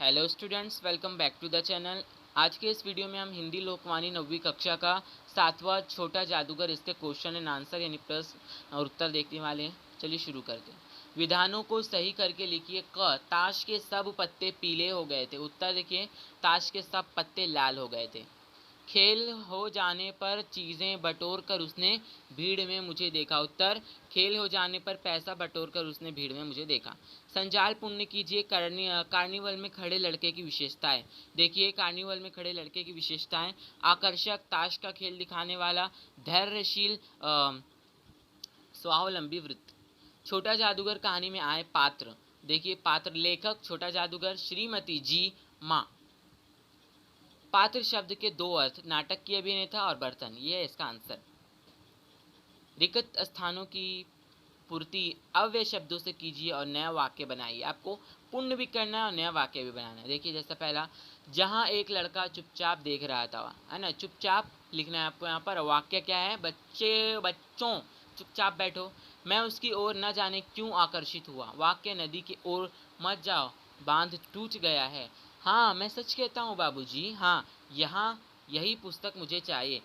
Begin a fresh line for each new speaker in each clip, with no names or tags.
Hello students, welcome back to the channel. आज के इस वीडियो में हम हिंदी लोकवाणी 9वीं कक्षा का 7वां छोटा जादूगर इसके क्वेश्चन एंड आंसर यानी प्रश्न और उत्तर देखने वाले हैं। चलिए शुरू करते हैं। विधानों को सही करके लिखिए। क, ताश के सब पत्ते पीले हो गए थे। उत्तर देखिए, ताश के सब पत्ते लाल हो गए थे। खेल हो जाने पर चीज़ें बटोर कर उसने भीड़ में मुझे देखा। उत्तर, खेल हो जाने पर पैसा बटोर कर उसने भीड़ में मुझे देखा। संजाल पुण्य कीजिए। कार्निवल में खड़े लड़के की विशेषताएं देखिए। कार्निवल में खड़े लड़के की विशेषताएं: आकर्षक, ताश का खेल दिखाने वाला, धैर्यशील, स्वावलंबी वृत्त। छोटा जादूगर कहानी में आए पात्र देखिए। पात्र: लेखक, छोटा जादूगर, श्रीमती जी, माँ। पात्र शब्द के दो अर्थ: नाटक की अभिनेता और बर्तन। ये है इसका आंसर। रिक्त स्थानों की पूर्ति अव्यय शब्दों से कीजिए और नया वाक्य बनाइए। आपको पूर्ण भी करना है और नया वाक्य भी बनाना है। देखिए, जैसा पहला, जहाँ एक लड़का चुपचाप देख रहा था, है ना। चुपचाप लिखना है आपको यहाँ पर। वाक्य क्या है? बच्चों चुपचाप बैठो। मैं उसकी ओर न जाने क्यों आकर्षित हुआ। वाक्य, नदी की ओर मत जाओ, बांध टूट गया है। हाँ, मैं सच कहता हूँ बाबूजी, हाँ, यहाँ यही पुस्तक मुझे चाहिए।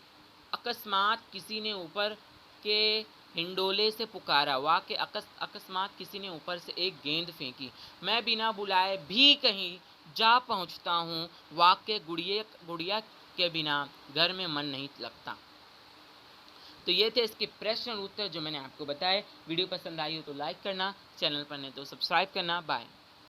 अकस्मात किसी ने ऊपर के हिंडोले से पुकारा। वाक्य, अकस्मात किसी ने ऊपर से एक गेंद फेंकी। मैं बिना बुलाए भी कहीं जा पहुंचता हूँ। वाक्य, गुड़िया के बिना घर में मन नहीं लगता। तो ये थे इसके प्रश्न और उत्तर जो मैंने आपको बताए। वीडियो पसंद आई हो तो लाइक करना, चैनल पर नहीं तो सब्सक्राइब करना। बाय।